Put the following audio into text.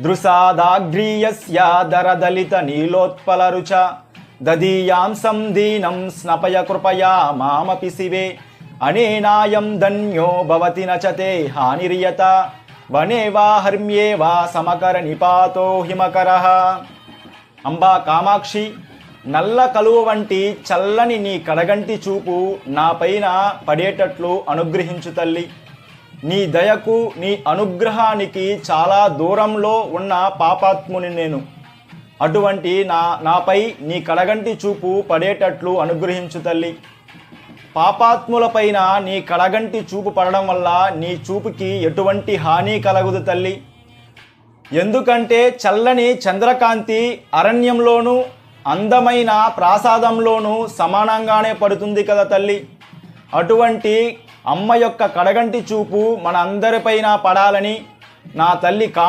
దృశాదాగ్రీయస్యాదరదలిత నీలోత్పలరుచ దదీయాంసం దీనం స్నపయ కృపయా మామపి శివే అనేనాయం ధన్యో భవతి నచతే హానిరియత వనే వా హర్మ్యే వా సమకర నిపాతో హిమకరః. అంబా కామాక్షి, నల్ల కలువ వంటి చల్లని నీ కడగంటి చూపు నాపైన పడేటట్లు అనుగ్రహించు తల్లి. నీ దయకు, నీ అనుగ్రహానికి చాలా దూరంలో ఉన్న పాపాత్ముని నేను. అటువంటి నాపై నీ కడగంటి చూపు పడేటట్లు అనుగ్రహించు తల్లి. పాపాత్ములపైన నీ కడగంటి చూపు పడడం వల్ల నీ చూపుకి ఎటువంటి హాని కలగదు తల్లి. ఎందుకంటే చల్లని చంద్రకాంతి అరణ్యంలోనూ అందమైన ప్రాసాదంలోనూ సమానంగానే పడుతుంది కదా తల్లి. అటువంటి అమ్మ యొక్క కడగంటి చూపు మన అందరిపైన పడాలని నా తల్లి